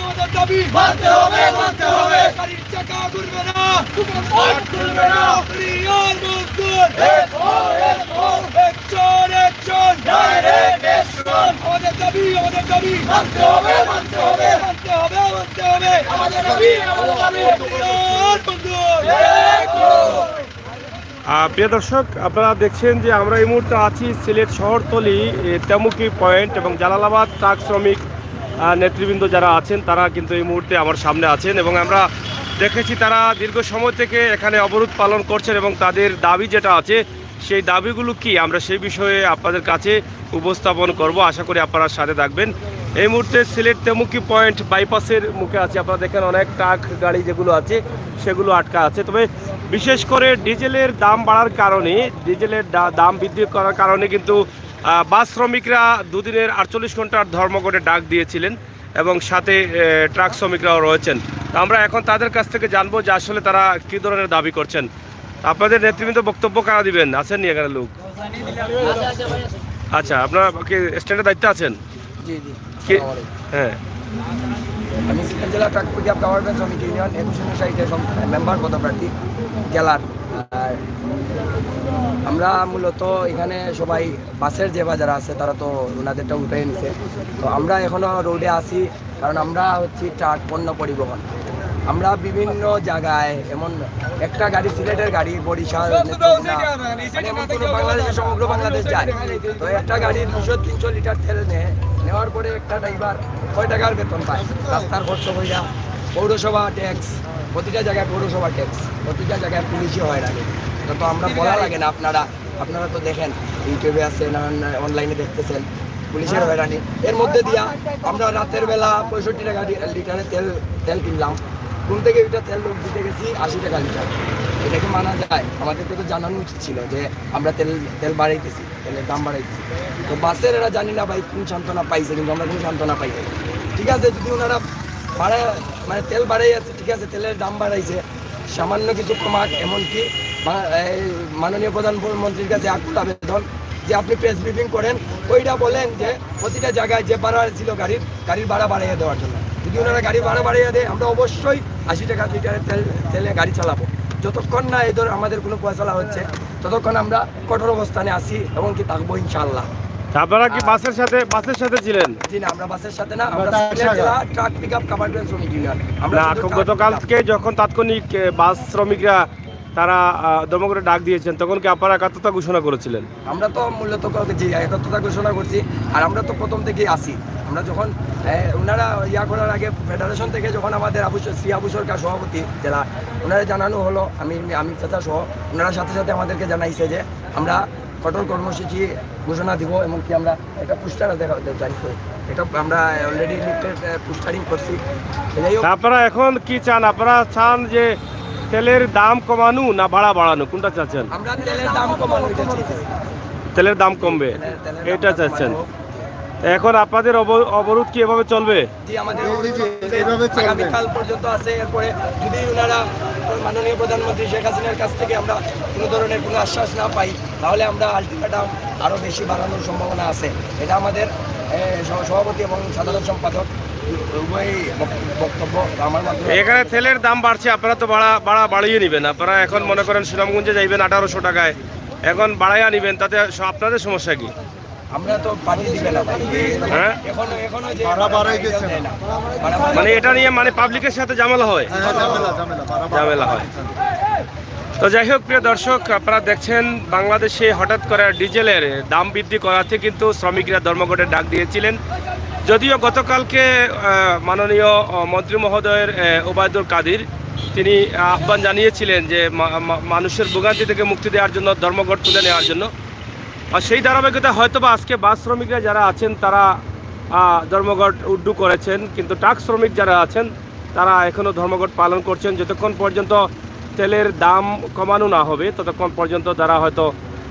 আমাদের দাবি মানতে হবে গাড়ির চাকা ঘুরবে না খুলবে না রিয়াল মজদুর একজন ডাইরেক্ট অ্যাকশন আমাদের দাবি মানতে হবে আমাদের দাবি রিয়াল মজদুর প্রিয় দর্শক, আপনারা দেখছেন যে আমরা এই মুহূর্তে আছি সিলেট শহরতলি তেমুকি পয়েন্ট এবং জালালাবাদ ট্রাক শ্রমিক নেতৃবৃন্দ যারা আছেন তারা কিন্তু এই মুহূর্তে আমার সামনে আছেন এবং আমরা দেখেছি তারা দীর্ঘ সময় থেকে এখানে অবরোধ পালন করছেন এবং তাদের দাবি যেটা আছে সেই দাবিগুলো কি আমরা সেই বিষয়ে আপনাদের কাছে উপস্থাপন করব। আশা করি আপনারা সাথে থাকবেন। এই মুহূর্তে সিলেট তেমুকি পয়েন্ট বাইপাসের মুখে আছে। আপনারা দেখেন অনেক ট্রাক গাড়ি যেগুলো আছে সেগুলো আটকা আছে। তবে বিশেষ করে ডিজেলের দাম বাড়ার কারণে ডিজেলের দাম বৃদ্ধি করার কারণে কিন্তু বাস শ্রমিকরা দুদিনের 48 ঘন্টার ধর্মঘটে ডাক দিয়েছিলেন এবং সাথে ট্রাক শ্রমিকরাও রয়েছেন। আমরা এখন তাদের কাছ থেকে জানবো যে আসলে তারা কী ধরনের দাবি করছেন। আপনাদের নেতৃবৃন্দ বক্তব্য কারা দিবেন? আছেন নি এখানে লোক? আচ্ছা, আপনারা কি স্ট্যান্ডের দায়িত্বে আছেন? হ্যাঁ, আমি সিলেট জেলা ট্রাক পিকআপ গভর্নমেন্ট শ্রমিক ইউনিয়ন 21 সাইটের মেম্বার পদপ্রার্থী জেলার। আর আমরা মূলত এখানে সবাই বাসের যে যারা আছে তারা তো ওনাদেরটা উঠে নিছে, তো আমরা এখনও রোডে আসি কারণ আমরা হচ্ছি ট্রাক পণ্য পরিবহন। আমরা বিভিন্ন জায়গায় এমন একটা গাড়ি সিলেটের গাড়ি বরিশাল বাংলাদেশের সমগ্র বাংলাদেশ যায়, তো একটা গাড়ি 200-300 লিটার তেল নেওয়ার পরে একটা ড্রাইভার কয় টাকার বেতন পায়? রাস্তার খরচ হইয়া পৌরসভা ট্যাক্স, প্রতিটা জায়গায় পৌরসভা ট্যাক্স, প্রতিটা জায়গায় পুলিশই হয় লাগে। তো আমরা বলা লাগে না, আপনারা তো দেখেন ইউটিউবে আছেন, অনলাইনে দেখতেছেন পুলিশের হয়রানি। এর মধ্যে দিয়া আমরা রাতের বেলা 65 টাকা লিটারে তেল কিনলাম, ঘুম থেকে ওইটা তেল দিতে গেছি 80 টাকা লিটার। এটাকে মানা যায়? আমাদেরকে তো জানানো উচিত ছিল যে আমরা তেল বাড়াইতেছি, তেলের দাম বাড়াইতেছি। তো বাসের এরা জানি না ভাই কোন সান্ত্বনা পাইছে, কিন্তু আমরা কোনো সান্ত্বনা পাই নাই। ঠিক আছে, যদি ওনারা তেল বাড়াই আছে, ঠিক আছে, তেলের দাম বাড়াইছে, সামান্য কিছু কমাক। এমনকি মাননীয় প্রধানমন্ত্রীর কাছে আকুল আবেদন যে আপনি প্রেস ব্রিফিং করেন, ওইটা বলেন যে প্রতিটা জায়গায় যে ভাড়া ছিল গাড়ির ভাড়া বাড়াইয়া দেওয়ার জন্য। যদি ওনারা গাড়ি ভাড়া বাড়াইয়া দেয়, আমরা অবশ্যই 80 টাকা লিটারের তেলে গাড়ি চালাবো। যতক্ষণ না এই ধর আমাদের কোনো ফয়সালা হচ্ছে ততক্ষণ আমরা কঠোর অবস্থানে আসি এবং কি থাকবো ইনশাআল্লাহ। আপনারা কি বাসের সাথে ছিলেন? জি না, আমরা বাসের সাথে না, আমরা সিলেট জেলা ট্রাক পিকআপ গভর্নমেন্ট শ্রমিক ইউনিয়ন। আমরা গতকালকে যখন তাৎক্ষণিক বাস শ্রমিকরা তারা ধর্মঘটে ডাক দিয়েছেন তখন কি আপনারা একাত্মতা ঘোষণা করেছিলেন? আমরা তো মূলত একাত্মতা ঘোষণা করছি, আর আমরা তো প্রথম থেকেই আসি। আমরা যখন ওনারা করার আগে ফেডারেশন থেকে যখন আমাদের আবু সরকার সভাপতি জেলা, ওনারা জানানো হলো, আমি চাচা সহ ওনারা সাথে সাথে আমাদেরকে জানাইছে যে আমরা কঠোর কর্মসূচি ঘোষণা দিব এবং কি আমরা একটা পোস্টার এটা আমরা অলরেডি পোস্টারিং করছি। আপনারা এখন কি চান? আপনারা চান যে তেলের দাম কমানো না ভাড়া বাড়ানো, কোনটা চাচ্ছেন? আমরা তেলের দাম কমানো চাচ্ছি। তেলের দাম কমবে এটা চাচ্ছেন? এখন আপনাদের অবরোধ কি এভাবে চলবে? জি, আমাদের আগামীকাল পর্যন্ত আছে। এরপরে যদি ওনারা মাননীয় প্রধানমন্ত্রী শেখ হাসিনার কাছ থেকে আমরা কোনো ধরনের কোনো আশ্বাস না পাই, তাহলে আমরা আলটিমেটাম আরও বেশি বাড়ানোর সম্ভাবনা আছে। এটা আমাদের সভাপতি এবং সাধারণ সম্পাদক উভয় বক্তব্য। আমার মাধ্যমে এখানে তেলের দাম বাড়ছে, আপনারা তো বাড়িয়ে নেবেন। আপনারা এখন মনে করেন সুনামগঞ্জে যাইবেন 1800 টাকায়, এখন বাড়াইয়া নেবেন, তাতে আপনাদের সমস্যা কি? আমরা তো পানি দিবে না ভাই। হ্যাঁ, এখনো যে ভাড়া বাড়াই গেছে না, মানে এটা নিয়ে মানে পাবলিকের সাথে ঝামেলা হয়। তো যাই হোক, প্রিয় দর্শক, আপনারা দেখছেন বাংলাদেশে হঠাৎ করে ডিজেলের দাম বৃদ্ধি করাতে কিন্তু শ্রমিকরা ধর্মঘটের ডাক দিয়েছিলেন। যদিও গতকালকে মাননীয় মন্ত্রী মহোদয়ের ওবায়দুল কাদির তিনি আহ্বান জানিয়েছিলেন যে মানুষের ভোগান্তি থেকে মুক্তি দেওয়ার জন্য ধর্মঘট তুলে নেওয়ার জন্য। আর সেই ধারাবাহিকতা হয়তোবা আজকে বাস শ্রমিকরা যারা আছেন তারা ধর্মঘট উড্ডু করেছেন, কিন্তু ট্রাক শ্রমিক যারা আছেন তারা এখনও ধর্মঘট পালন করছেন। যতক্ষণ পর্যন্ত তেলের দাম কমানো না হবে ততক্ষণ পর্যন্ত তারা হয়তো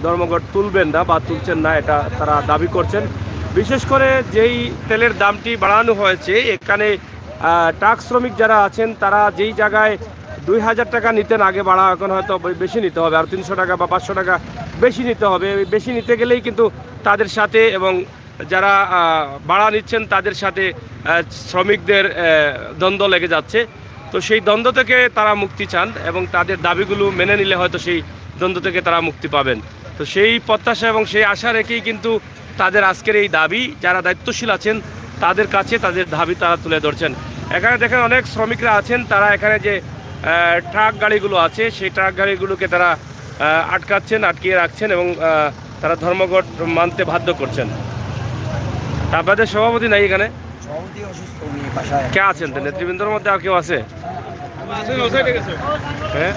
ধর্মঘট তুলবেন না বা তুলছেন না, এটা তারা দাবি করছেন। বিশেষ করে যেই তেলের দামটি বাড়ানো হয়েছে, এখানে ট্রাক শ্রমিক যারা আছেন তারা যেই জায়গায় 2000 টাকা নিতেন আগে ভাড়া, এখন হয়তো বেশি নিতে হবে, আর 300 টাকা বা 500 টাকা বেশি নিতে হবে। বেশি নিতে গেলেই কিন্তু তাদের সাথে এবং যারা ভাড়া নিচ্ছেন তাদের সাথে শ্রমিকদের দ্বন্দ্ব লেগে যাচ্ছে। তো সেই দ্বন্দ্ব থেকে তারা মুক্তি চান এবং তাদের দাবিগুলো মেনে নিলে হয়তো সেই দ্বন্দ্ব থেকে তারা মুক্তি পাবেন। তো সেই প্রত্যাশা এবং সেই আশা রেখেই কিন্তু তাদের আজকের এই দাবি, যারা দায়িত্বশীল আছেন তাদের কাছে তাদের দাবি তারা তুলে ধরছেন। এখানে দেখেন অনেক শ্রমিকরা আছেন, তারা এখানে যে ট্রাক গাড়িগুলো আছে সেই ট্রাক গাড়িগুলোকে তারা আটকিয়ে রাখছেন এবং তারা ধর্মঘট মানতে বাধ্য করছেন। আপনাদের সভাপতি নাই এখানে? সভাপতি অসুস্থ, উনি বাসায়। কে আছেন তো নেতৃবৃন্দের মধ্যে? আর কেউ আছে? হ্যাঁ,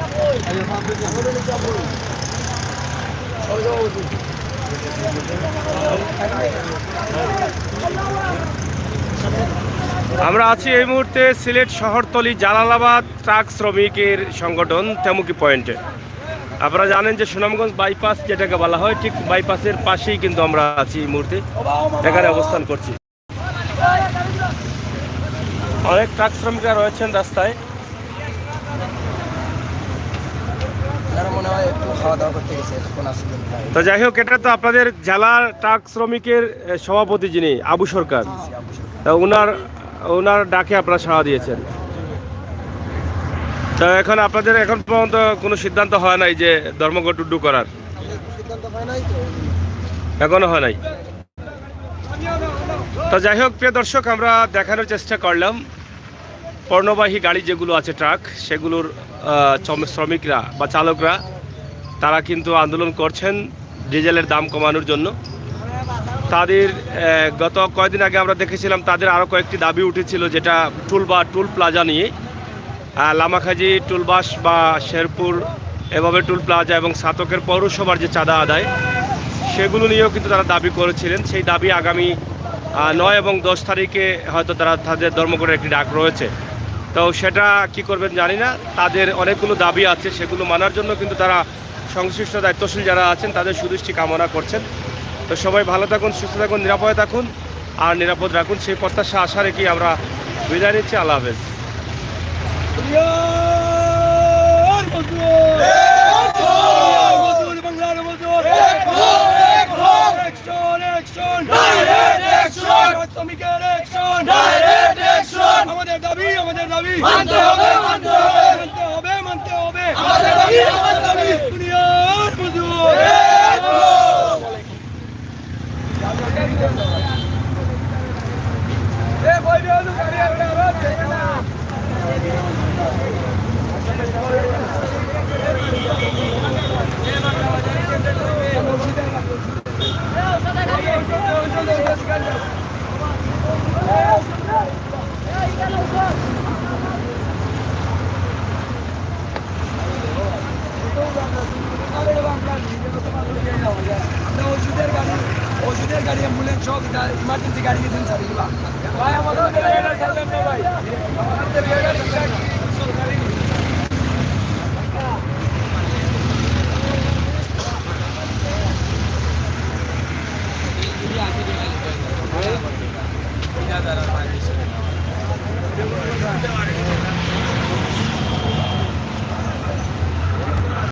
আমরা আছি এই মুহূর্তে সিলেট শহরতলি জালালাবাদ ট্রাক শ্রমিকের সংগঠন তেমুকি পয়েন্টে। আপনারা জানেন যে সুনামগঞ্জ বাইপাস যেটাকে বলা হয়, ঠিক বাইপাসের পাশেই কিন্তু আমরা আছি এই মুহূর্তে, এখানে অবস্থান করছি। অনেক ট্রাক শ্রমিকরা রয়েছেন রাস্তায়। মনে হয় একটু খাওয়া দাওয়া করতে গেছে, এখন আসবেন। তো যাই হোক, এটা তো আপনাদের জেলার ট্রাক শ্রমিকের সভাপতি যিনি আবু সরকার, তা ওনার ডাকে আপনারা সাড়া দিয়েছেন। তো এখন আপনাদের এখন পর্যন্ত কোনো সিদ্ধান্ত হয় নাই যে ধর্মঘট উড্ডু করার? এখনো হয় নাই। তো যাই হোক প্রিয় দর্শক, আমরা দেখানোর চেষ্টা করলাম পণ্যবাহী গাড়ি যেগুলো আছে ট্রাক, সেগুলোর শ্রমিকরা বা চালকরা তারা কিন্তু আন্দোলন করছেন ডিজেলের দাম কমানোর জন্য। তাদের গত কয়েকদিন আগে আমরা দেখেছিলাম তাদের আরও কয়েকটি দাবি উঠেছিল, যেটা টুল প্লাজা নিয়ে। লামাখাজি টুলবাস বা শেরপুর এভাবে টুল প্লাজা এবং সাতকের পৌরসভার যে চাঁদা আদায়, সেগুলো নিয়েও কিন্তু তারা দাবি করেছিলেন। সেই দাবি আগামী 9 এবং 10 তারিখে হয়তো তাদের ধর্মঘটের একটি ডাক রয়েছে। তো সেটা কি করবেন জানি না, তাদের অনেকগুলো দাবি আছে, সেগুলো মানার জন্য কিন্তু তারা সংশ্লিষ্ট দায়িত্বশীল যারা আছেন তাদের সুদৃষ্টি কামনা করছেন। তো সবাই ভালো থাকুন, সুস্থ থাকুন, নিরাপদে থাকুন আর নিরাপদ রাখুন, সেই প্রত্যাশা আশা রেখেই আমরা বিদায় নিচ্ছি। আল্লাহ হাফেজ। আমাদের দাবি মানতে হবে, মানতে হবে, মানতে হবে। আমাদের দাবি দুনিয়ার মজদুর। ওষুধের গাড়ি, অ্যাম্বুলেন্স সব ইমার্জেন্সি গাড়ি গেছেন স্যার এগুলা। ভাই আমাদের ভাই আমাদের